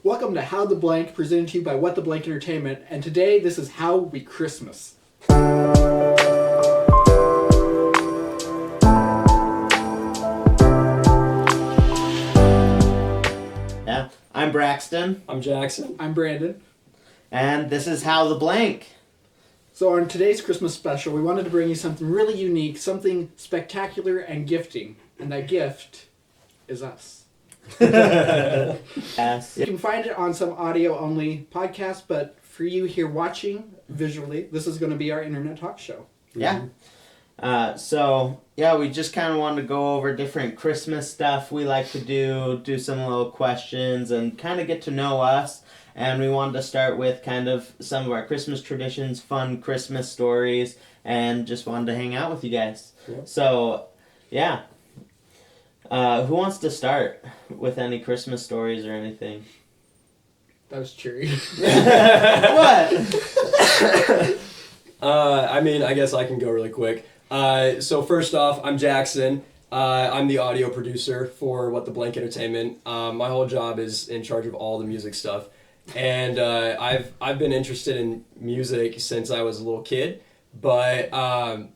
Welcome to How the Blank, presented to you by What the Blank Entertainment, and today this is How We Xmas. Yeah, I'm Braxton. I'm Jackson. I'm Brandon. And this is How the Blank. So on today's Christmas special, we wanted to bring you something really unique, something spectacular and gifting, and that gift is us. Yes. You can find it on some audio-only podcasts, but for you here watching visually, this is going to be our internet talk show. Yeah. We just kind of wanted to go over different Christmas stuff we like to do some little questions, and kind of get to know us. And we wanted to start with kind of some of our Christmas traditions, fun Christmas stories, and just wanted to hang out with you guys. Yeah. So, yeah. Who wants to start with any Christmas stories or anything? That was cheery. What? I guess I can go really quick. So first off, I'm Jackson. I'm the audio producer for What the Blank Entertainment. My whole job is in charge of all the music stuff. And I've been interested in music since I was a little kid, but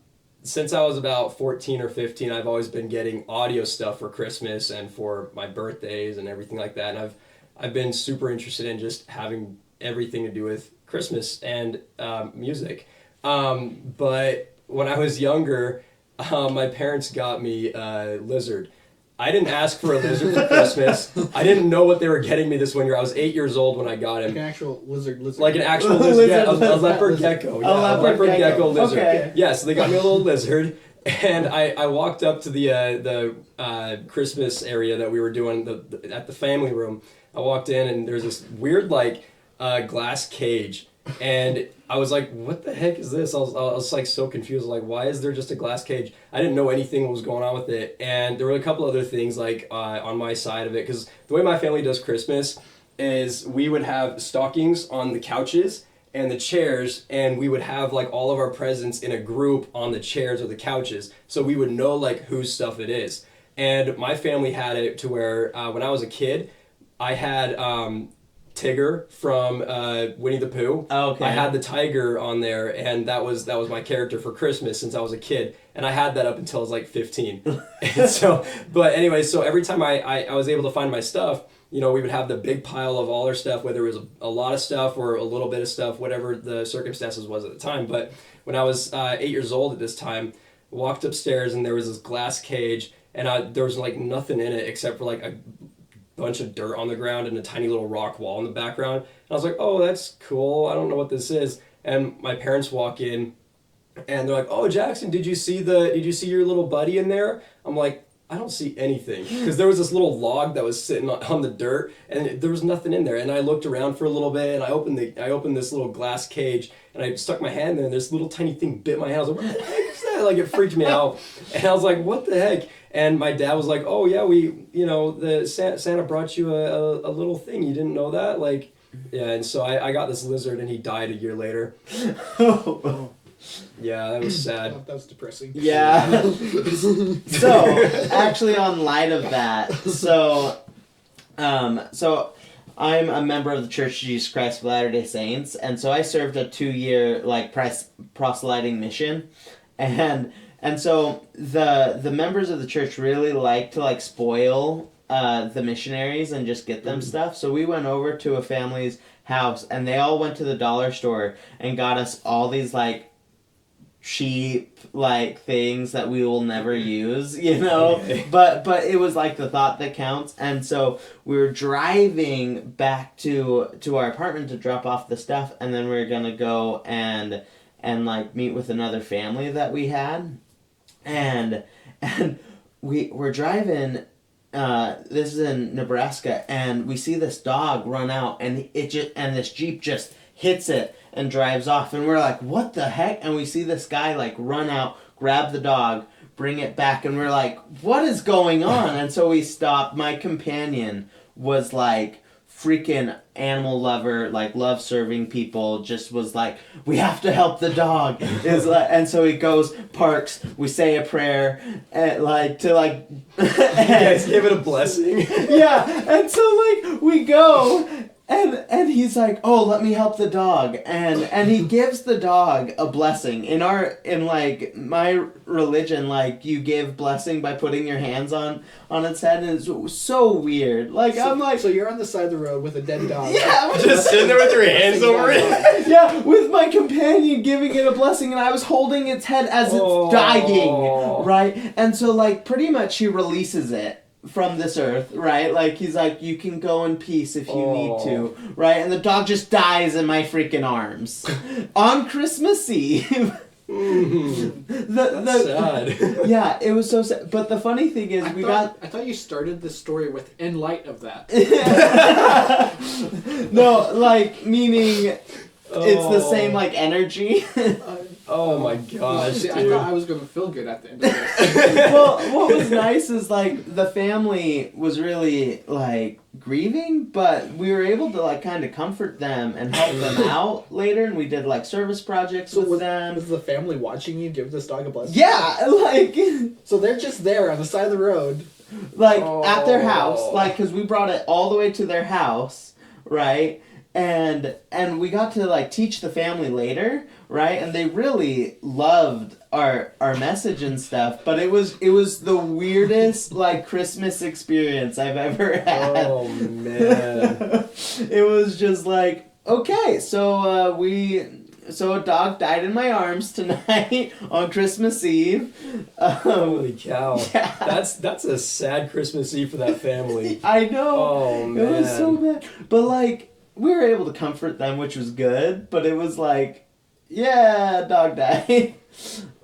since I was about 14 or 15, I've always been getting audio stuff for Christmas and for my birthdays and everything like that. And I've been super interested in just having everything to do with Christmas and music. But when I was younger, my parents got me a lizard. I didn't ask for a lizard for Christmas. I didn't know what they were getting me this one year. I was 8 years old when I got him. Like an actual lizard. Like an actual lizard, yeah, a leopard gecko. Yeah, a leopard gecko lizard. Okay. Yeah, so they got me a little lizard, and I walked up to the Christmas area that we were doing at the family room. I walked in, and there's this weird glass cage, and I was like, what the heck is this? I was like so confused, like, why is there just a glass cage? I didn't know anything what was going on with it, and there were a couple other things on my side of it, because the way my family does Christmas is we would have stockings on the couches and the chairs, and we would have all of our presents in a group on the chairs or the couches, so we would know whose stuff it is. And my family had it to where when I was a kid, I had Tigger from Winnie the Pooh. Oh, okay. I had the tiger on there, and that was my character for Christmas since I was a kid, and I had that up until I was 15. And so every time I was able to find my stuff, we would have the big pile of all our stuff, whether it was a lot of stuff or a little bit of stuff, whatever the circumstances was at the time. But when I was 8 years old at this time, walked upstairs, and there was this glass cage, and there was nothing in it except for a bunch of dirt on the ground and a tiny little rock wall in the background. And I was like, oh, that's cool. I don't know what this is. And my parents walk in, and they're like, oh, Jackson, did you see your little buddy in there? I'm like, I don't see anything, because there was this little log that was sitting on the dirt, and there was nothing in there. And I looked around for a little bit, and I opened this little glass cage, and I stuck my hand in, and this little tiny thing bit my hand. I was like, what the heck is that? It freaked me out. And I was like, what the heck? And my dad was like, oh yeah, the Santa brought you a little thing. You didn't know that? Yeah, and so I got this lizard, and he died a year later. Yeah, that was sad. That was depressing. Yeah. So, actually, on light of that, so I'm a member of the Church of Jesus Christ of Latter-day Saints, and so I served a 2-year proselyting mission, and so the members of the church really like to spoil the missionaries and just get them stuff. So we went over to a family's house, and they all went to the dollar store and got us all these cheap things that we will never use, Okay. but it was the thought that counts. And so we were driving back to our apartment to drop off the stuff, and then we were gonna go and meet with another family that we had, and we were driving. This is in Nebraska, and we see this dog run out, and this Jeep just hits it and drives off, and we're like, what the heck? And we see this guy run out, grab the dog, bring it back, and we're like, what is going on? And so we stopped. My companion was freaking animal lover, love serving people, just was we have to help the dog. And so he goes, parks, we say a prayer, and you guys give it a blessing. Yeah, and so we go, And he's like, "Oh, let me help the dog," and he gives the dog a blessing. In like my religion, like you give blessing by putting your hands on its head, and it's so weird. Like I'm like, so you're on the side of the road with a dead dog. yeah, Just sitting there with your hands over it. yeah, with my companion giving it a blessing, and I was holding its head as it's dying, right? And so like pretty much he releases it from this earth, right? Like he's like, you can go in peace if you need to, right? And the dog just dies in my freaking arms on Christmas Eve. That's sad. Yeah, it was so sad. But the funny thing is, I thought you started this story with "in light of that." No, like meaning it's the same like energy. Oh my gosh, See, dude. I thought I was going to feel good at the end of this. Well, what was nice is like the family was really like grieving, but we were able to like kind of comfort them and help them out later, and we did like service projects with them. Was the family watching you give this dog a blessing? Yeah, like So they're just there on the side of the road. like at their house, like because we brought it all the way to their house, right? And we got to like teach the family later, right? And they really loved our message and stuff, but it was the weirdest like Christmas experience I've ever had. Oh man. It was just like, okay, so a dog died in my arms tonight on Christmas Eve. Holy cow. Yeah. That's a sad Christmas Eve for that family. I know. Oh man. It was so bad. But like we were able to comfort them, which was good, but it was like, yeah, dog died.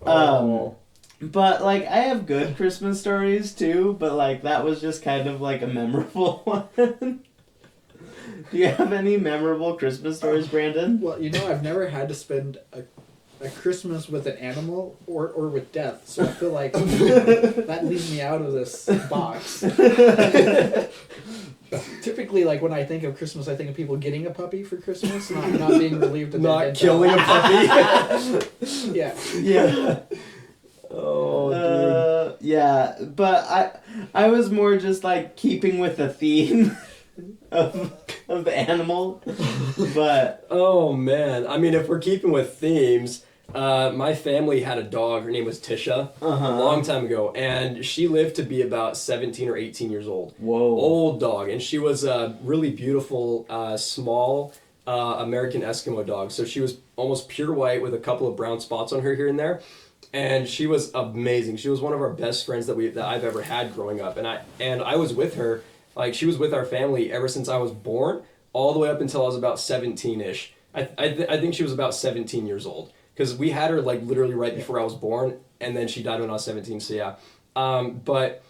But like I have good Christmas stories too, but like that was just kind of like a memorable one. Do you have any memorable Christmas stories, Brandon? Well, I've never had to spend a Christmas with an animal or with death, so I feel like that leaves me out of this box. Typically, like when I think of Christmas, I think of people getting a puppy for Christmas, not being relieved of Not their dead killing a dog. puppy. Yeah. Yeah. Oh dude. Yeah, but I was more just like keeping with the theme of the animal, but Oh man. I mean, if we're keeping with themes, my family had a dog. Her name was Tisha. A long time ago, and she lived to be about 17 or 18 years old. Whoa. Old dog, and she was a really beautiful, small American Eskimo dog. So she was almost pure white with a couple of brown spots on her here and there, and she was amazing. She was one of our best friends that I've ever had growing up, and I was with her. Like she was with our family ever since I was born, all the way up until I was about 17-ish. I think she was about 17 years old. Because we had her like literally right before I was born, and then she died when I was 17. So yeah, but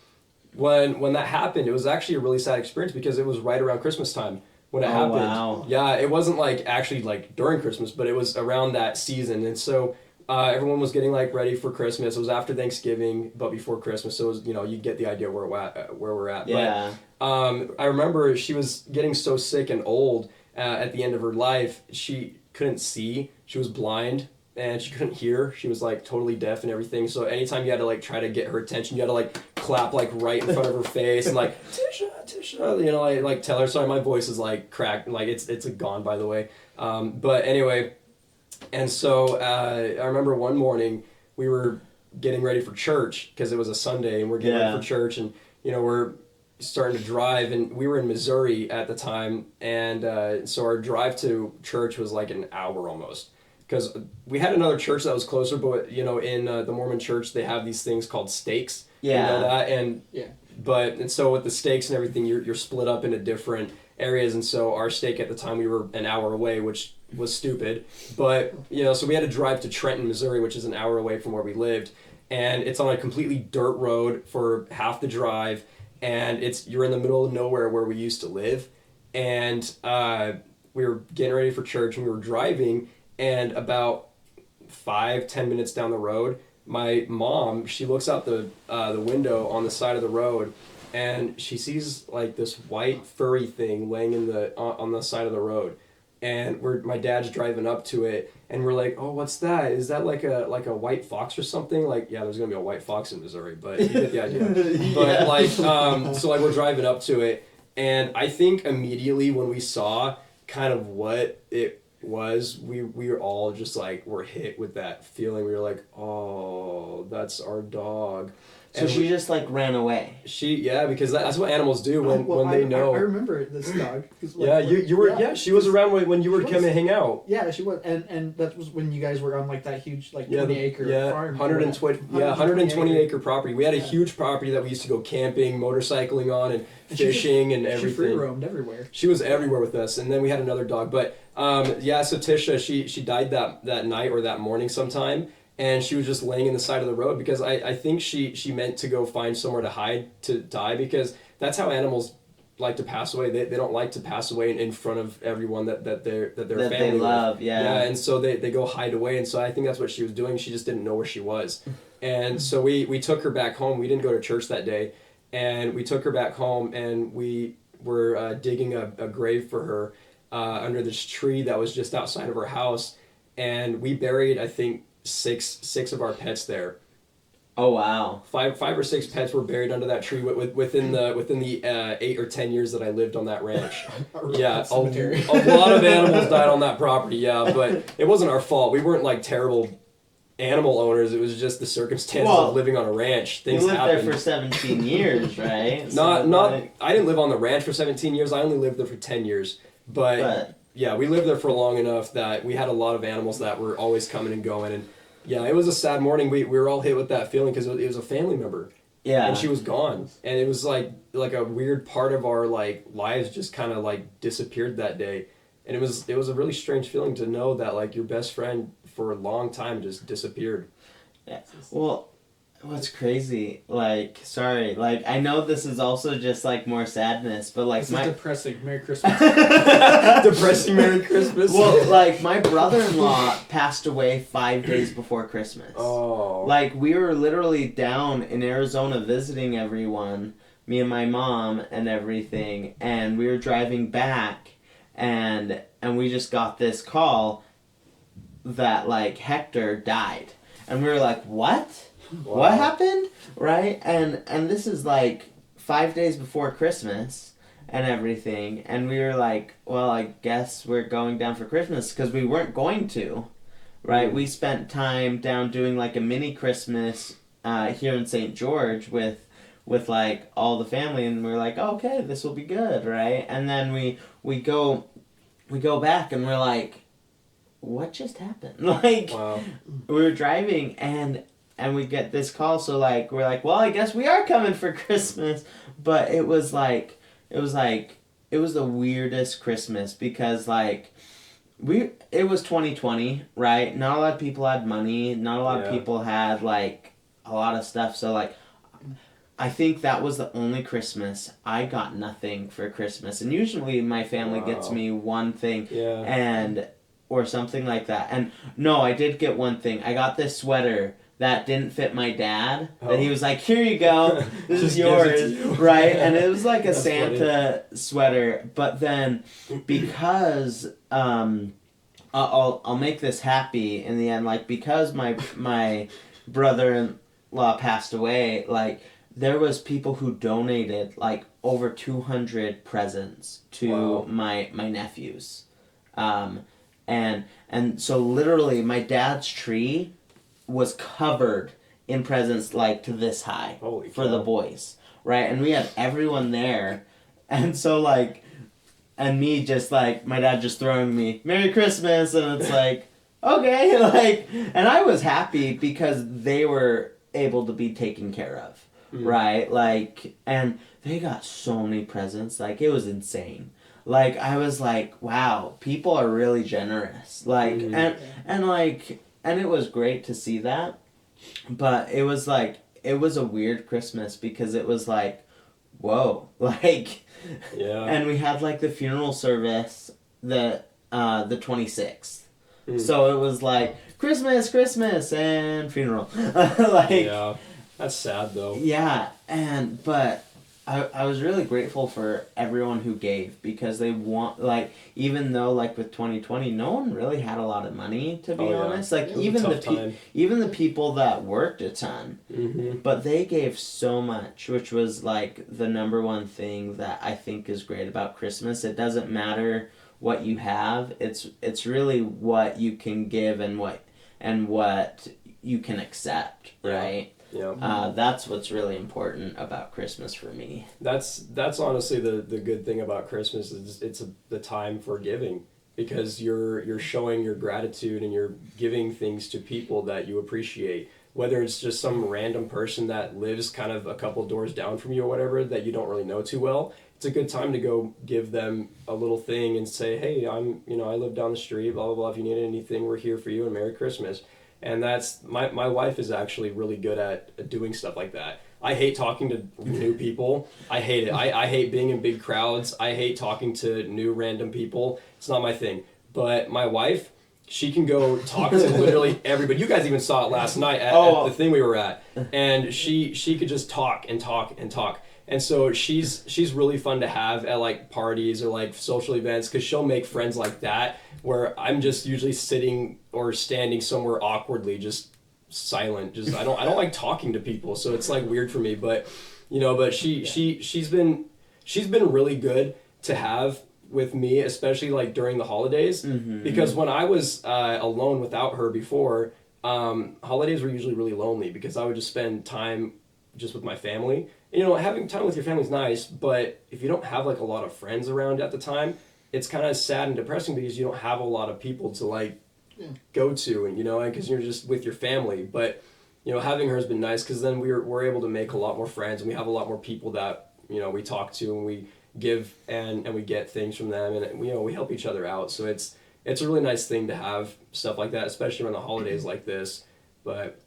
when that happened, it was actually a really sad experience because it was right around Christmas time when it happened. Wow. Yeah, it wasn't like actually like during Christmas, but it was around that season, and so everyone was getting like ready for Christmas. It was after Thanksgiving, but before Christmas, so it was, you get the idea where we're at. Yeah. But I remember she was getting so sick and old at the end of her life. She couldn't see. She was blind. And she couldn't hear. She was like totally deaf and everything. So anytime you had to like try to get her attention, you had to like clap like right in front of her face and like Tisha, like tell her. Sorry, my voice is like cracked. Like it's like gone, by the way. But anyway, and so I remember one morning we were getting ready for church because it was a Sunday and we're getting ready for church, and we're starting to drive, and we were in Missouri at the time, and so our drive to church was like an hour almost. Because we had another church that was closer, but in the Mormon church they have these things called stakes. Yeah. You know that, and Yeah. and so with the stakes and everything, you're split up into different areas, and so our stake at the time we were an hour away, which was stupid. But so we had to drive to Trenton, Missouri, which is an hour away from where we lived, and it's on a completely dirt road for half the drive, and you're in the middle of nowhere where we used to live, and we were getting ready for church, and we were driving. And about 5-10 minutes down the road, my mom, she looks out the window on the side of the road, and she sees like this white furry thing laying on the side of the road. And my dad's driving up to it, and we're like, "Oh, what's that? Is that like a white fox or something?" Like, yeah, there's gonna be a white fox in Missouri, but you get the idea. But like, so like we're driving up to it. And I think immediately when we saw kind of what it was, we were all just like, were hit with that feeling. We were like, oh, that's our dog. So And she just like ran away. because that's what animals do when they know. I remember this dog. 'Cause, like, Yeah, you were. Yeah, she was around when you were She coming was. to hang out. Yeah, she was, and that was when you guys were on like that huge 20-acre farm. 120 acre property. We had a huge property that we used to go camping, motorcycling on, and fishing and everything. She free roamed everywhere. She was everywhere with us, and then we had another dog. But so Tisha, she died that night or that morning sometime, and she was just laying in the side of the road because I think she meant to go find somewhere to hide to die, because that's how animals like to pass away. They don't like to pass away in front of everyone that their family they love. yeah, and so they go hide away, and so I think that's what she was doing. She just didn't know where she was, and so we took her back home. We didn't go to church that day, and we took her back home, and we were digging a grave for her under this tree that was just outside of her house, and we buried, I think, six of our pets there. Oh wow! Five or six pets were buried under that tree within the 8 or 10 years that I lived on that ranch. Yeah, a lot of animals died on that property. Yeah, but it wasn't our fault. We weren't like terrible animal owners. It was just the circumstances of living on a ranch. Things you lived happened. there for 17 years, right? I didn't live on the ranch for 17 years. I only lived there for 10 years. But yeah, we lived there for long enough that we had a lot of animals that were always coming and going. And yeah, it was a sad morning. We were all hit with that feeling because it was a family member. Yeah. And she was gone. And it was like a weird part of our like lives just kind of like disappeared that day. And it was a really strange feeling to know that like your best friend for a long time just disappeared. Yeah. Well, what's crazy, like, sorry, like, I know this is also just, like, more sadness, but, like, this is depressing. Merry Christmas. Depressing Merry Christmas. Well, like, my brother-in-law passed away 5 days before Christmas. Oh. Like, we were literally down in Arizona visiting everyone, me and my mom and everything, and we were driving back, and we just got this call that, like, Hector died. And we were like, what? Wow. What happened? Right? And this is like 5 days before Christmas and everything. And we were like, well, I guess we're going down for Christmas, because we weren't going to. Right? We spent time down doing like a mini Christmas here in St. George with like all the family, and we were like, oh, okay, this will be good, right? And then we go back and we're like, what just happened? Like, wow. We were driving and we get this call, so like we're like, well, I guess we are coming for Christmas. But it was the weirdest Christmas, because like it was 2020, right? Not a lot of people had money, not a lot of people had like a lot of stuff, so like I think that was the only Christmas I got nothing for Christmas. And usually my family gets me one thing or something like that. And no, I did get one thing. I got this sweater that didn't fit my dad. And he was like, here you go. This is yours. Right? And it was like a Santa sweater. But then because I'll make this happy in the end, like, because my brother-in-law passed away, like, there was people who donated like over 200 presents to my nephews. And so literally my dad's tree was covered in presents like to this high for the boys, right? And we had everyone there, and so like, and me just like, my dad just throwing me Merry Christmas, and it's like, okay, like, and I was happy because they were able to be taken care of, right? Like, and they got so many presents, like, it was insane. Like, I was like, wow, people are really generous. Like, and it was great to see that. But it was like, it was a weird Christmas, because it was like, whoa, like, and we had like the funeral service the 26th. So it was like, Christmas, and funeral. Like, yeah, that's sad though. Yeah, but I was really grateful for everyone who gave, because they want, like, even though, like, with 2020 no one really had a lot of money, to be Oh, yeah. honest, like, It was a even tough time. even the people that worked a ton, Mm-hmm. but they gave so much, which was like the number one thing that I think is great about Christmas. It doesn't matter what you have, it's really what you can give and what you can accept, right? Yeah. That's what's really important about Christmas for me. That's honestly the good thing about Christmas is the time for giving, because you're showing your gratitude and you're giving things to people that you appreciate, whether it's just some random person that lives kind of a couple doors down from you or whatever that you don't really know too well. It's a good time to go give them a little thing and say, hey, I live down the street, blah blah blah, if you need anything, we're here for you, and Merry Christmas. And that's my wife is actually really good at doing stuff like that. I hate talking to new people. I hate it. I hate being in big crowds. I hate talking to new random people. It's not my thing. But my wife, she can go talk to literally everybody. You guys even saw it last night at the thing we were at. And she could just talk and talk and talk. And so she's really fun to have at like parties or like social events, because she'll make friends like that where I'm just usually sitting or standing somewhere awkwardly, just silent. Just I don't like talking to people, so it's like weird for me. But she's been really good to have with me, especially like during the holidays, because when I was alone without her before, holidays were usually really lonely because I would just spend time just with my family. Having time with your family is nice, but if you don't have like a lot of friends around at the time, it's kind of sad and depressing because you don't have a lot of people to like go to, and because you're just with your family. But having her has been nice, because then we're able to make a lot more friends, and we have a lot more people that we talk to, and we give and we get things from them, and we help each other out. So it's a really nice thing to have stuff like that, especially around the holidays like this. But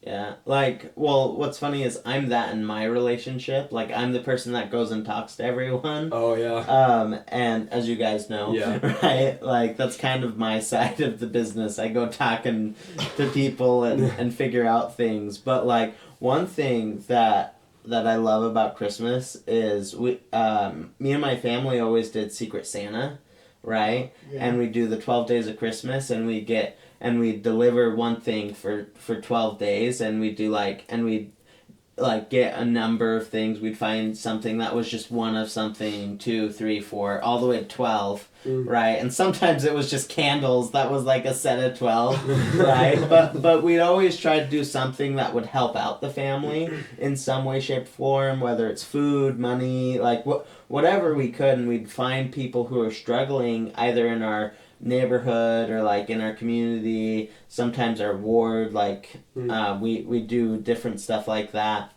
Yeah, like, well, what's funny is I'm that in my relationship. Like, I'm the person that goes and talks to everyone. Oh, yeah. And as you guys know, Yeah. right? Like, that's kind of my side of the business. I go talking to people and figure out things. But, like, one thing that I love about Christmas is me and my family always did Secret Santa, right? Yeah. And we do the 12 days of Christmas, and we deliver one thing for 12 days, and we get a number of things. We'd find something that was just one of something, 2, 3, 4, all the way to 12, right? And sometimes it was just candles. That was like a set of 12, right? But we'd always try to do something that would help out the family in some way, shape, form, whether it's food, money, like whatever we could, and we'd find people who are struggling either in our neighborhood or like in our community, sometimes our ward, like we do different stuff like that.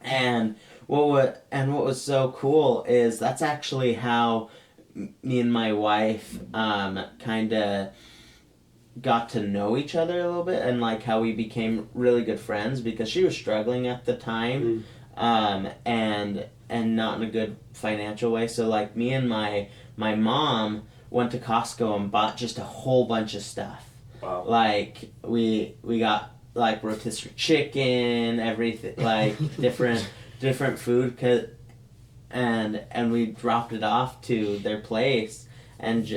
And what was so cool is that's actually how me and my wife kind of got to know each other a little bit, and like how we became really good friends, because she was struggling at the time, and not in a good financial way. So like me and my mom went to Costco and bought just a whole bunch of stuff. Wow. Like we got like rotisserie chicken, everything, like different food, and we dropped it off to their place, and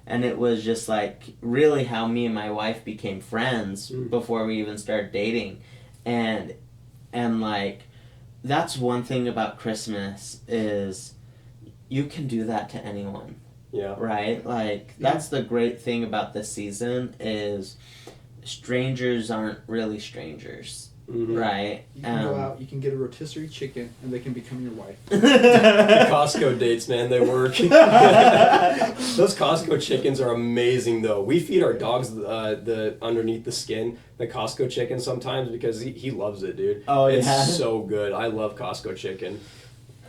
it was just like really how me and my wife became friends before we even started dating, and like that's one thing about Christmas is you can do that to anyone. Yeah. Right? Like, that's the great thing about this season is strangers aren't really strangers. Right? You can go out, you can get a rotisserie chicken, and they can become your wife. The Costco dates, man, they work. Those Costco chickens are amazing, though. We feed our dogs the underneath the skin, the Costco chicken sometimes, because he loves it, dude. Oh, yeah. It's so good. I love Costco chicken.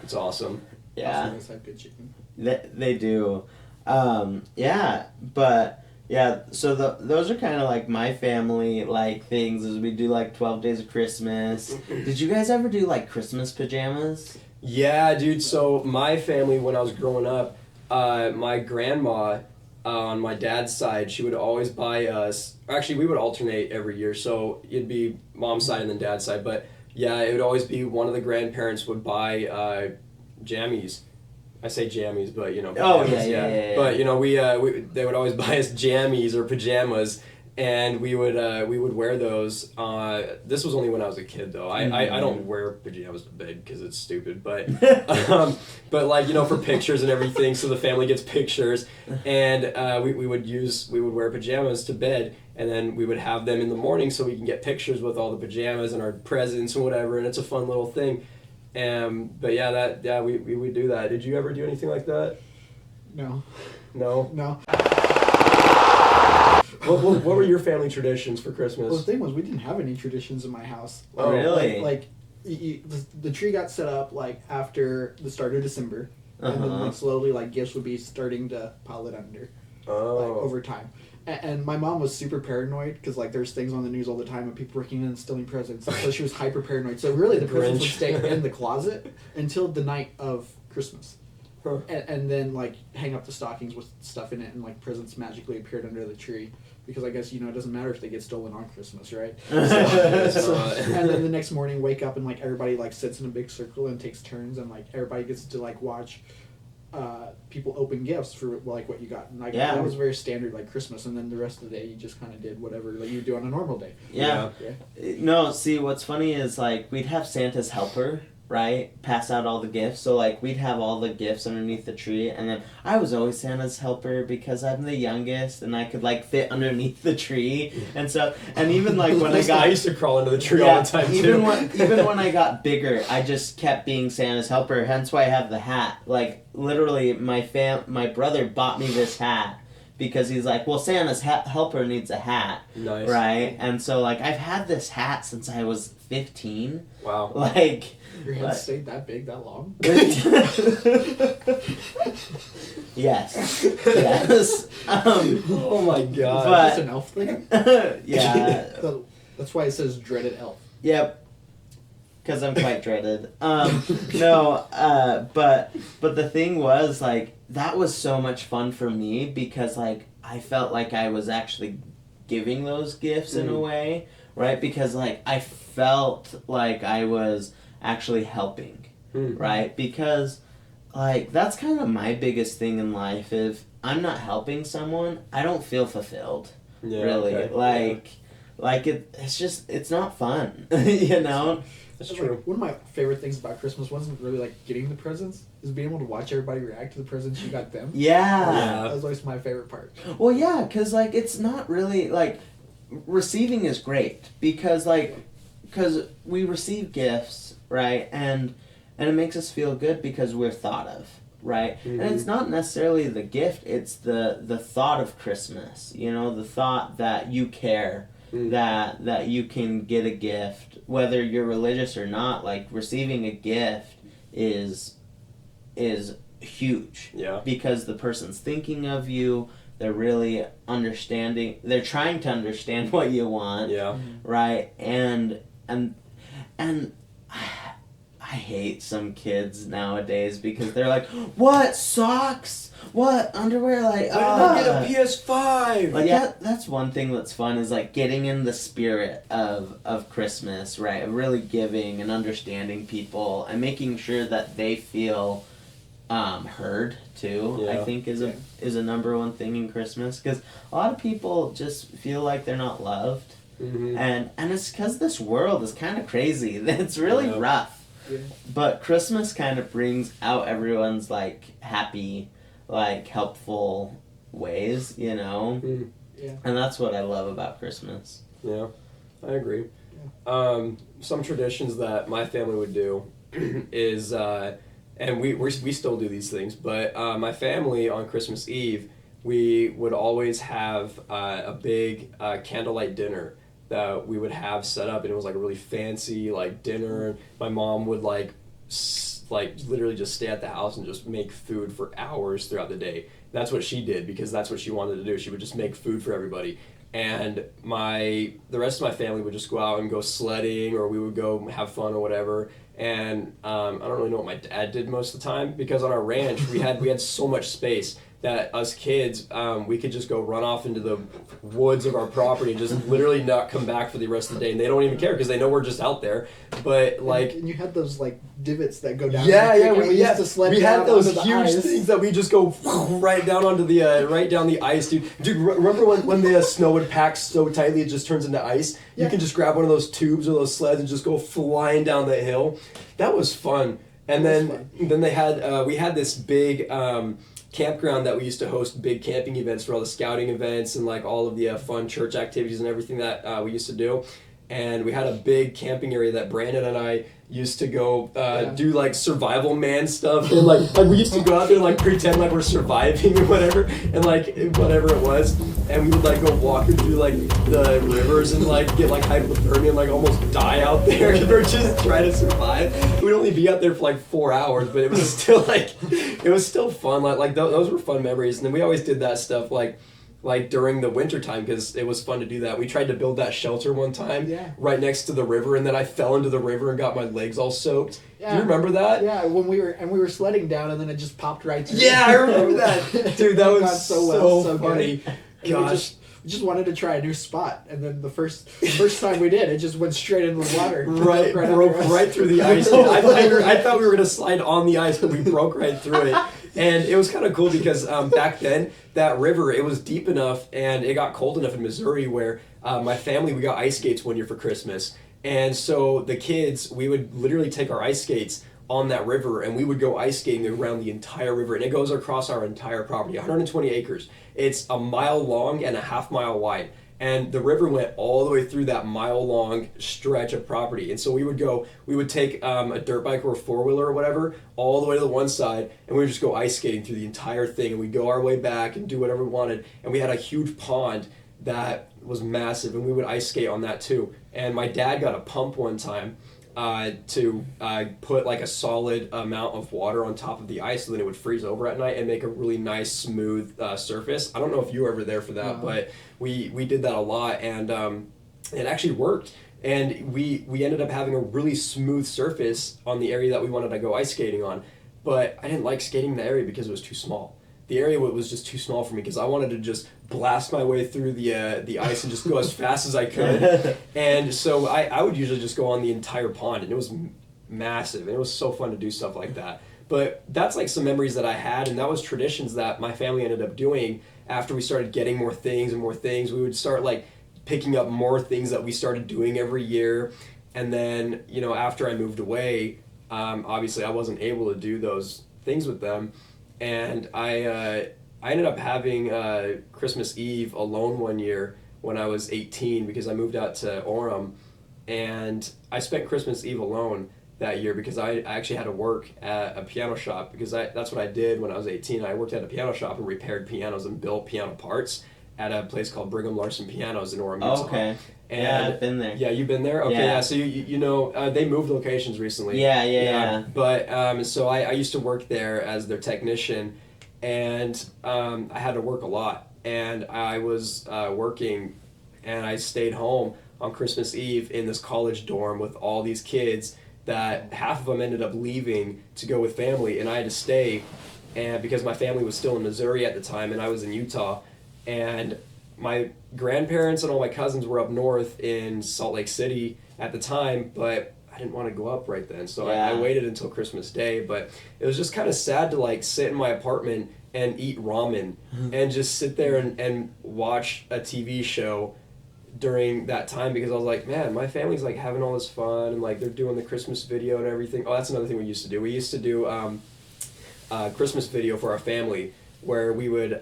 It's awesome. Yeah. Costco have good chicken. They do. But yeah, so those are kind of like my family like things, is we do like 12 days of Christmas. Did you guys ever do like Christmas pajamas? Yeah, dude. So my family, when I was growing up, my grandma on my dad's side, she would always buy us, actually we would alternate every year, so it'd be mom's side and then dad's side, but Yeah, it would always be one of the grandparents would buy jammies. I say jammies, but you know. Oh, pajamas, yeah. But you know, we they would always buy us jammies or pajamas, and we would wear those. This was only when I was a kid, though. I don't wear pajamas to bed because it's stupid. But but like, you know, for pictures and everything, so the family gets pictures, and we would wear pajamas to bed, and then we would have them in the morning so we can get pictures with all the pajamas and our presents and whatever, and it's a fun little thing. But yeah, we would do that. Did you ever do anything like that? No. No. No. What were your family traditions for Christmas? Well, the thing was, we didn't have any traditions in my house. Oh, really? Like the tree got set up like after the start of December, and then like slowly like gifts would be starting to pile it under, like over time. And my mom was super paranoid because like there's things on the news all the time of people breaking in and stealing presents. So she was hyper paranoid. So really the presents would stay in the closet until the night of Christmas. Huh. And then like hang up the stockings with stuff in it, and like presents magically appeared under the tree. Because I guess, you know, it doesn't matter if they get stolen on Christmas, right? And then the next morning, wake up and like everybody like sits in a big circle and takes turns, and like everybody gets to like watch people open gifts for like what you got. And like that was very standard like Christmas, and then the rest of the day you just kind of did whatever like you do on a normal day. Yeah. No, see, what's funny is like we'd have Santa's helper, right, pass out all the gifts. So like we'd have all the gifts underneath the tree, and then I was always Santa's helper because I'm the youngest and I could like fit underneath the tree and stuff. And even like when I used to crawl into the tree all the time even too. Even when I got bigger, I just kept being Santa's helper. Hence why I have the hat. Like literally, my brother bought me this hat because he's like, well, Santa's helper needs a hat. Nice. Right? And so like I've had this hat since I was 15. Wow. Like. Your hands stayed that big that long? Yes. Oh my god. But, is this an elf thing? Yeah. That's why it says dreaded elf. Yep. Because I'm quite dreaded. No, but the thing was, like, that was so much fun for me because, like, I felt like I was actually giving those gifts in a way, right? Because, like, I felt like I was actually helping, right? Because, like, that's kind of my biggest thing in life. If I'm not helping someone, I don't feel fulfilled, really. Okay. It's not fun, you know? That's true. Like, one of my favorite things about Christmas wasn't really like getting the presents, is being able to watch everybody react to the presents you got them. Yeah. That was always my favorite part. Well, yeah, because, like, it's not really, like, receiving is great because we receive gifts, right? And it makes us feel good because we're thought of, right? Mm-hmm. And it's not necessarily the gift, it's the thought of Christmas, you know, the thought that you care. That you can get a gift, whether you're religious or not. Like, receiving a gift is huge. Yeah. Because the person's thinking of you. They're really understanding. They're trying to understand what you want. Yeah. Right. And I hate some kids nowadays because they're like, "What, socks? What, underwear?" Like, I get a PS5. Like, that's one thing that's fun is like getting in the spirit of Christmas, right? Of really giving and understanding people and making sure that they feel heard too. Yeah. I think is a number one thing in Christmas because a lot of people just feel like they're not loved, and it's because this world is kind of crazy. It's really rough. Yeah. But Christmas kind of brings out everyone's like happy, like helpful ways, you know? Yeah. And that's what I love about Christmas. Yeah, I agree. Yeah. Some traditions that my family would do is, and we still do these things, but my family on Christmas Eve, we would always have a big candlelight dinner that we would have set up, and it was like a really fancy like dinner. My mom would like literally just stay at the house and just make food for hours throughout the day. That's what she did because that's what she wanted to do. She would just make food for everybody. And the rest of my family would just go out and go sledding, or we would go have fun or whatever. And I don't really know what my dad did most of the time because on our ranch we had so much space that us kids, we could just go run off into the woods of our property and just literally not come back for the rest of the day, and they don't even care because they know we're just out there. But like, and you had those like divots that go down. We used to sled we down had those onto the huge ice. things that we just go right down onto the right down the ice, dude. Remember when the snow would pack so tightly it just turns into ice? Yeah. You can just grab one of those tubes or those sleds and just go flying down the hill. That was fun. And then they had we had this big campground that we used to host big camping events for all the scouting events and like all of the fun church activities and everything that we used to do. And we had a big camping area that Brandon and I used to go do like survival man stuff, and like we used to go out there and like pretend like we're surviving or whatever, and like whatever it was, and we would like go walking through like the rivers and like get like hypothermia and like almost die out there because we're just trying to survive. We'd only be out there for like 4 hours, but it was still like it was still fun. Like those were fun memories, and then we always did that stuff like during the winter time because it was fun to do that. We tried to build that shelter one time right next to the river, and then I fell into the river and got my legs all soaked. Yeah. Do you remember that? Yeah, when we were sledding down and then it just popped right through. Yeah, I remember that. Dude, that was so funny. Gosh. We just wanted to try a new spot, and then the first time we did, it just went straight into the water. Broke right through the ice. I thought we were going to slide on the ice, but we broke right through it. And it was kind of cool because back then, that river, it was deep enough and it got cold enough in Missouri where my family, we got ice skates one year for Christmas. And so the kids, we would literally take our ice skates on that river and we would go ice skating around the entire river. And it goes across our entire property, 120 acres. It's a mile long and a half mile wide. And the river went all the way through that mile-long stretch of property. And so we would take a dirt bike or a four-wheeler or whatever, all the way to the one side, and we would just go ice skating through the entire thing. And we'd go our way back and do whatever we wanted. And we had a huge pond that was massive, and we would ice skate on that too. And my dad got a pump one time to put like a solid amount of water on top of the ice so then it would freeze over at night and make a really nice smooth surface. I don't know if you were ever there for that, but we did that a lot, and it actually worked. And we ended up having a really smooth surface on the area that we wanted to go ice skating on. But I didn't like skating in the area because it was too small. The area was just too small for me because I wanted to just blast my way through the ice and just go as fast as I could. And so I would usually just go on the entire pond, and it was massive. And it was so fun to do stuff like that. But that's like some memories that I had, and that was traditions that my family ended up doing after we started getting more things and more things. We would start like picking up more things that we started doing every year. And then, you know, after I moved away, obviously I wasn't able to do those things with them. And I ended up having Christmas Eve alone one year when I was 18 because I moved out to Orem, and I spent Christmas Eve alone that year because I actually had to work at a piano shop because that's what I did when I was 18. I worked at a piano shop and repaired pianos and built piano parts at a place called Brigham Larson Pianos in Orem, Utah. Okay. And yeah, I've been there. Yeah, you've been there? Okay, yeah. So you know, they moved locations recently. Yeah. But so I used to work there as their technician, and I had to work a lot. And I was working, and I stayed home on Christmas Eve in this college dorm with all these kids that half of them ended up leaving to go with family, and I had to stay, and because my family was still in Missouri at the time, and I was in Utah, and my grandparents and all my cousins were up north in Salt Lake City at the time, but I didn't want to go up right then, so I waited until Christmas Day. But it was just kind of sad to like sit in my apartment and eat ramen and just sit there and watch a TV show during that time because I was like, man, my family's like having all this fun and like they're doing the Christmas video and everything. Oh, that's another thing we used to do. We used to do Christmas video for our family, where we would,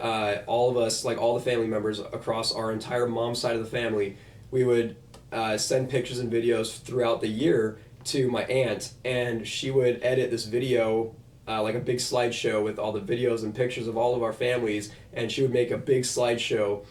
all of us, like all the family members across our entire mom's side of the family, we would send pictures and videos throughout the year to my aunt, and she would edit this video, like a big slideshow with all the videos and pictures of all of our families, and she would make a big slideshow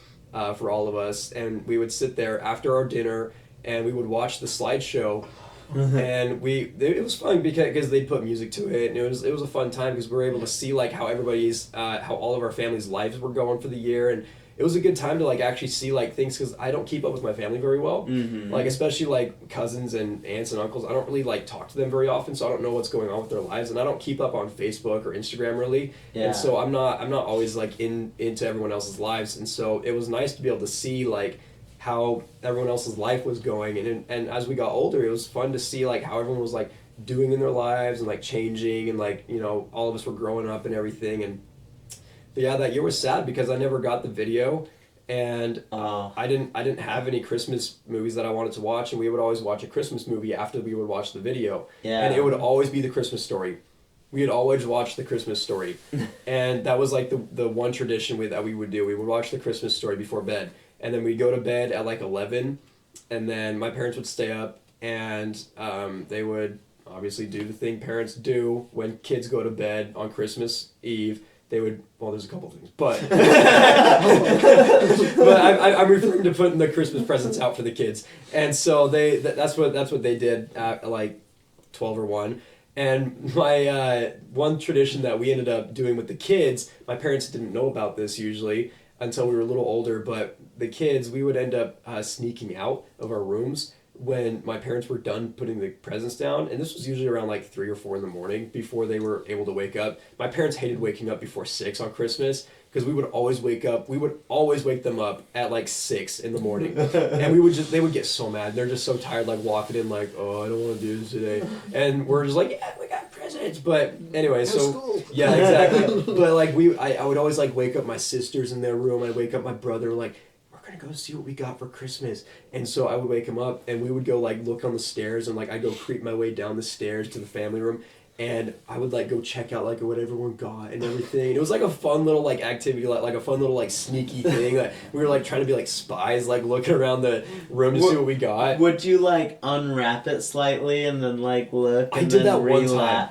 for all of us, and we would sit there after our dinner, and we would watch the slideshow And it was fun because they put music to it, and it was a fun time because we were able to see like how everybody's how all of our family's lives were going for the year, and it was a good time to like actually see like things because I don't keep up with my family very well, like especially like cousins and aunts and uncles. I don't really like talk to them very often, so I don't know what's going on with their lives, and I don't keep up on Facebook or Instagram really, and so I'm not always like into everyone else's lives, and so it was nice to be able to see like how everyone else's life was going, and as we got older, it was fun to see like how everyone was like doing in their lives and like changing, and like all of us were growing up and everything. But yeah, that year was sad because I never got the video, and I didn't have any Christmas movies that I wanted to watch, and we would always watch a Christmas movie after we would watch the video, and it would always be the Christmas Story. We would always watch the Christmas Story, and that was like the one tradition that we would do. We would watch the Christmas Story before bed, and then we'd go to bed at like 11, and then my parents would stay up, and they would obviously do the thing parents do when kids go to bed on Christmas Eve. They would, well, there's a couple things, but I'm referring to putting the Christmas presents out for the kids, and so that's what they did at like 12 or 1. And my one tradition that we ended up doing with the kids, my parents didn't know about this usually until we were a little older, but the kids, we would end up sneaking out of our rooms when my parents were done putting the presents down, and this was usually around like 3 or 4 in the morning before they were able to wake up. My parents hated waking up before 6 on Christmas because we would always wake them up at like 6 in the morning, and they would get so mad. They're just so tired, like walking in like, oh, I don't want to do this today, and we're just like, yeah, we got presents. But anyway, so yeah, exactly. But like I would always like wake up my sisters in their room. I'd wake up my brother, like, we're gonna go see what we got for Christmas. And so I would wake him up, and we would go like look on the stairs, and like I'd go creep my way down the stairs to the family room, and I would like go check out like what everyone got and everything. And it was like a fun little like activity, like a fun little like sneaky thing. Like we were like trying to be like spies, like looking around the room to see what we got. Would you like unwrap it slightly and then like look? And I did that one time.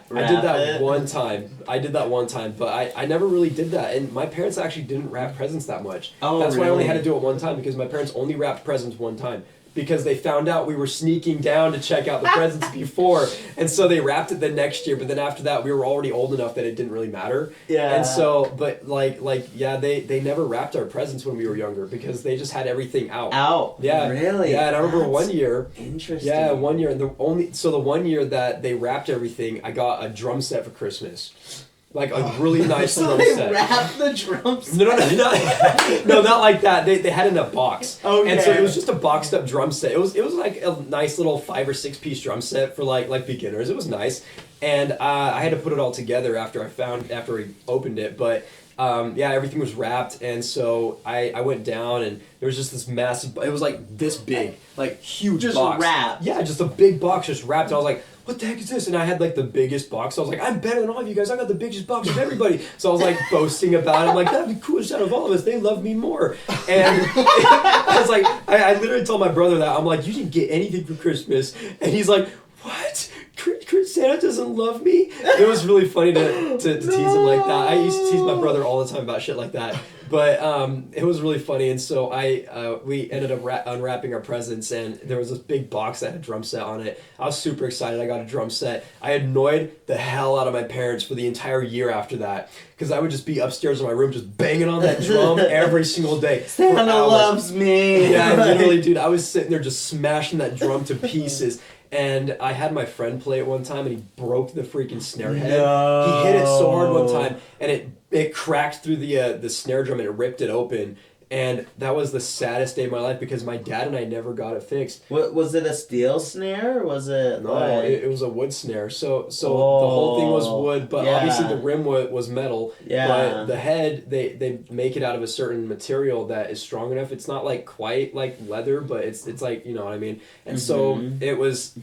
I did that one time, but I never really did that. And my parents actually didn't wrap presents that much. Oh, that's really? why I only had to do it one time, because my parents only wrapped presents one time. Because they found out we were sneaking down to check out the presents before, and so they wrapped it the next year. But then after that, we were already old enough that it didn't really matter. Yeah. And so, but yeah, they never wrapped our presents when we were younger because they just had everything out. Yeah. Really? Yeah, and I remember one year. Interesting. Yeah, one year, and the one year that they wrapped everything, I got a drum set for Christmas. Like a really nice so drum they set. wrapped the drums. No, not like that. They had it in a box. Okay. And so it was just a boxed up drum set. It was like a nice little 5 or 6 piece drum set for like beginners. It was nice, and I had to put it all together after we opened it. But yeah, everything was wrapped, and so I went down, and there was just this massive. It was like this big, like huge just box. Wrapped. Yeah, just a big box just wrapped. And I was like, what the heck is this? And I had like the biggest box. So I was like, I'm better than all of you guys. I got the biggest box of everybody. So I was like boasting about it. I'm like, that'd be the coolest out of all of us. They love me more. And I was like, I literally told my brother that. I'm like, you didn't get anything for Christmas. And he's like, what? Santa doesn't love me? It was really funny to tease him like that. I used to tease my brother all the time about shit like that. But it was really funny, and so we ended up unwrapping our presents, and there was this big box that had a drum set on it. I was super excited. I got a drum set. I annoyed the hell out of my parents for the entire year after that, because I would just be upstairs in my room just banging on that drum every single day. Santa loves me. Yeah, literally, dude. I was sitting there just smashing that drum to pieces. And I had my friend play it one time, and he broke the freaking snare head. No. He hit it so hard one time, and it cracked through the snare drum, and it ripped it open. And that was the saddest day of my life because my dad and I never got it fixed. What, was it a steel snare or was it No, like... it was a wood snare. So the whole thing was wood, but obviously the rim was metal. Yeah. But the head, they make it out of a certain material that is strong enough. It's not like quite like leather, but it's like, you know what I mean? And so it was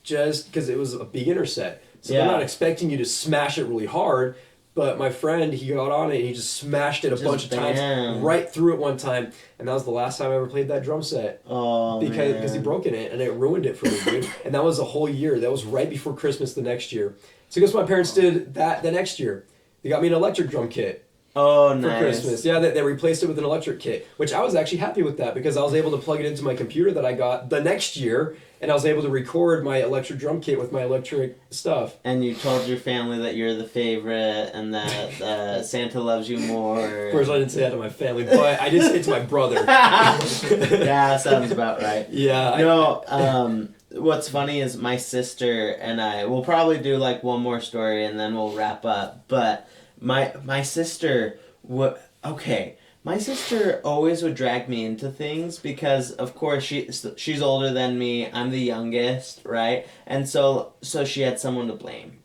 just because it was a beginner set. So they're not expecting you to smash it really hard. But my friend, he got on it and he just smashed it a bunch of times right through it one time. And that was the last time I ever played that drum set. Oh, because he broke it and it ruined it for me, dude. And that was a whole year. That was right before Christmas the next year. So guess what my parents did that the next year? They got me an electric drum kit. Oh, for nice. Christmas. Yeah, they replaced it with an electric kit, which I was actually happy with that because I was able to plug it into my computer that I got the next year, and I was able to record my electric drum kit with my electric stuff. And you told your family that you're the favorite and that Santa loves you more. Of course, I didn't say that to my family, but I did say it to my brother. Yeah, sounds about right. Yeah. No, what's funny is my sister and I, we'll probably do like one more story and then we'll wrap up, but my sister my sister always would drag me into things because of course she's older than me, I'm the youngest, right? And so she had someone to blame.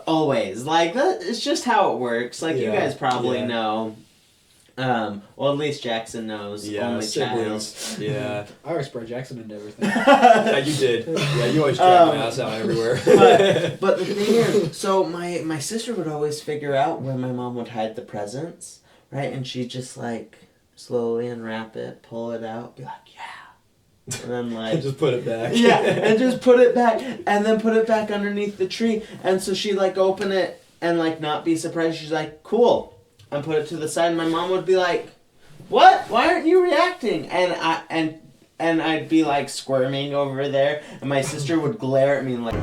Always, like that, it's just how it works, like you guys probably know. Well, at least Jackson knows. Yeah, only siblings. child. Yeah. I always brought Jackson into everything. Yeah, you did. Yeah, you always drag my ass out everywhere. But the thing is, so my sister would always figure out where my mom would hide the presents, right? And she'd just like slowly unwrap it, pull it out, be like, yeah. And then like just put it back. Yeah, and just put it back and then put it back underneath the tree. And so she'd like open it and like not be surprised. She's like, cool. And put it to the side, and my mom would be like, "What? Why aren't you reacting?" And I'd be like squirming over there, and my sister would glare at me and like,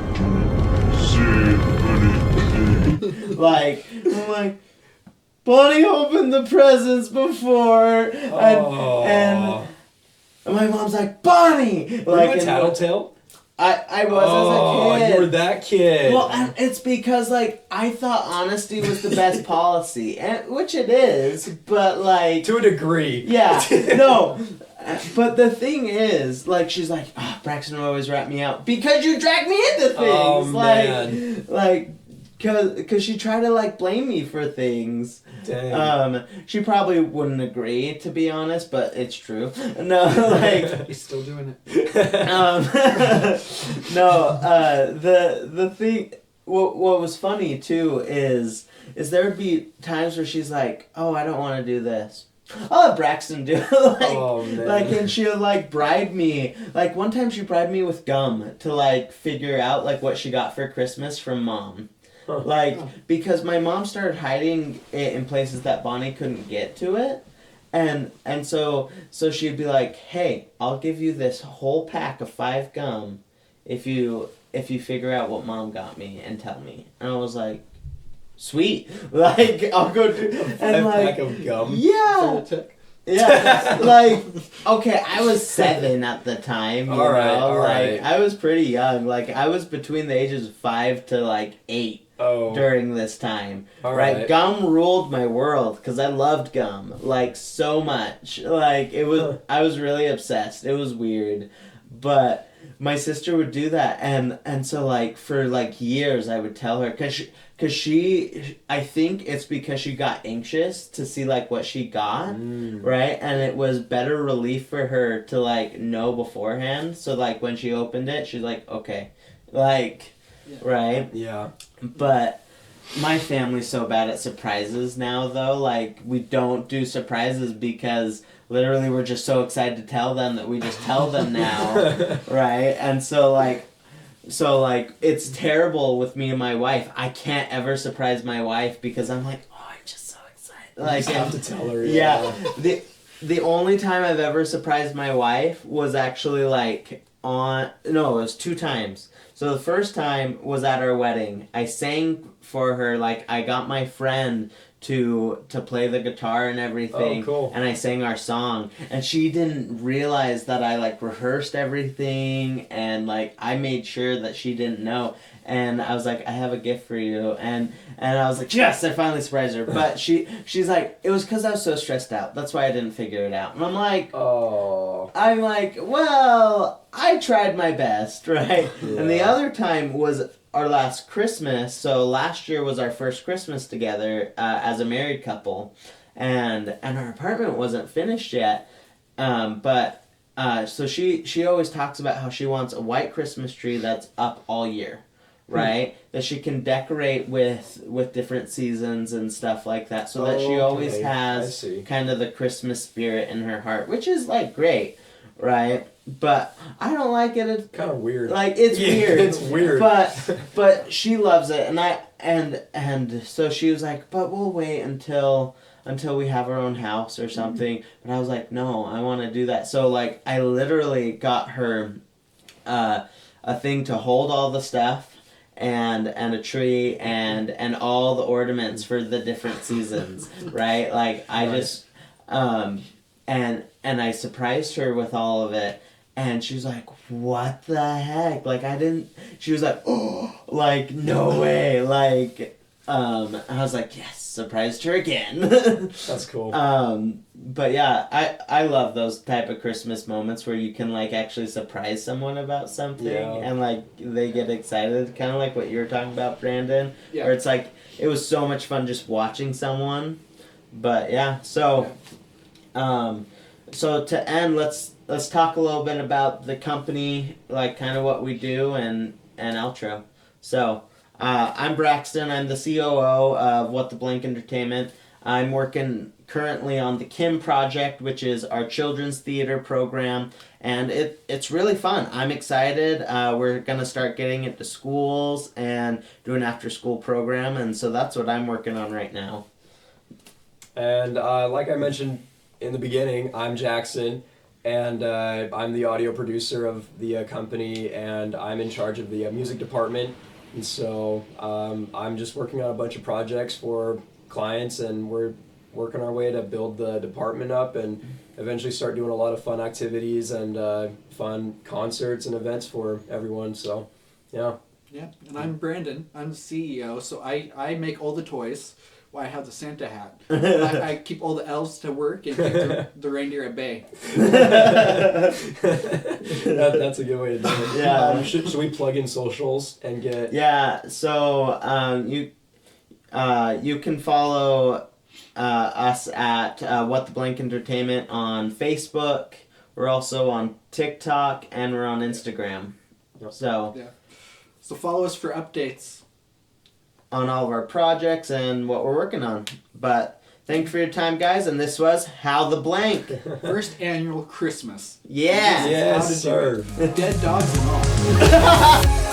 like I'm like, Bonnie opened the presents before, and my mom's like, Bonnie, Were like, you a tattletale? I was as a kid. You were that kid. Well, and it's because, like, I thought honesty was the best policy, and which it is, but, like... To a degree. Yeah, no. But the thing is, like, she's like, Braxton would always rat me out because you drag me into things. Oh, man. Like, cause she tried to, like, blame me for things. Dang. She probably wouldn't agree, to be honest, but it's true. No, like... He's still doing it. The thing... What was funny, too, is there would be times where she's like, oh, I don't want to do this. I'll have Braxton do it. Oh, man. Like, and she'll, like, bribe me. Like, one time she bribed me with gum to, like, figure out, like, what she got for Christmas from Mom. Like, because my mom started hiding it in places that Bonnie couldn't get to it. And so she'd be like, hey, I'll give you this whole pack of 5 gum if you figure out what Mom got me and tell me. And I was like, sweet. Like, I'll go do... And a like, pack of gum? Yeah. Yeah, like, okay, I was 7 at the time, you know? All right. Like, I was pretty young. Like, I was between the ages of 5 to, like, 8 during this time. All right? Gum ruled my world, because I loved gum, like, so much. Like, it was, I was really obsessed. It was weird. But my sister would do that, and so, like, for, like, years, I would tell her, because she, I think it's because she got anxious to see, like, what she got, right? And it was better relief for her to, like, know beforehand. So, like, when she opened it, she's like, okay. Like, right? Yeah. But my family's so bad at surprises now, though. Like, we don't do surprises because literally we're just so excited to tell them that we just tell them now, right? And so, like, it's terrible with me and my wife. I can't ever surprise my wife because I'm like, oh, I'm just so excited. Like, you have to tell her. Yeah. The only time I've ever surprised my wife was actually, like, it was 2 times. So the first time was at our wedding. I sang for her, like, I got my friend to play the guitar and everything. Oh, cool. And I sang our song. And she didn't realize that I, like, rehearsed everything, and, like, I made sure that she didn't know. And I was like, I have a gift for you. And I was like, yes, I finally surprised her. But she's like, it was because I was so stressed out. That's why I didn't figure it out. And I'm like, well, I tried my best, right? Yeah. And the other time was our last Christmas. So last year was our first Christmas together as a married couple. And our apartment wasn't finished yet. So she always talks about how she wants a white Christmas tree that's up all year. Right? That she can decorate with different seasons and stuff like that. So that she always has kind of the Christmas spirit in her heart, which is, like, great, right? But I don't like it. It's kind of weird. Like, it's weird. It's weird. But she loves it, and so she was like, but we'll wait until until we have our own house or something. But I was like, no, I want to do that. So like I literally got her a thing to hold all the stuff and a tree and all the ornaments for the different seasons, right? Like I just and I surprised her with all of it. And she was like, what the heck? Like, she was like, oh, like, no way. Like, I was like, yes, surprised her again. That's cool. But yeah, I love those type of Christmas moments where you can, like, actually surprise someone about something. Yeah. And, like, they get excited. Kind of like what you were talking about, Brandon. Yeah. Where it's like, it was so much fun just watching someone. But yeah, so, so to end, let's talk a little bit about the company, like kind of what we do and outro. So, I'm Braxton. I'm the COO of What the Blank Entertainment. I'm working currently on the Kim project, which is our children's theater program, and it's really fun. I'm excited. We're gonna start getting it to schools and do an after-school program, and so that's what I'm working on right now. And like I mentioned in the beginning, I'm Jackson. And I'm the audio producer of the company, and I'm in charge of the music department. And so I'm just working on a bunch of projects for clients, and we're working our way to build the department up and eventually start doing a lot of fun activities and fun concerts and events for everyone. So, yeah. Yeah, and I'm Brandon. I'm the CEO, so I make all the toys. Well, I have the Santa hat. I keep all the elves to work and keep the reindeer at bay. That's a good way to do it. Yeah. Should we plug in socials and get... Yeah, so you can follow us at What the Blank Entertainment on Facebook. We're also on TikTok, and we're on Instagram. Yep. So follow us for updates on all of our projects and what we're working on. But thanks for your time, guys, and this was How the Blank. First annual Christmas. Yeah. Yes, sir. Dead dogs and all.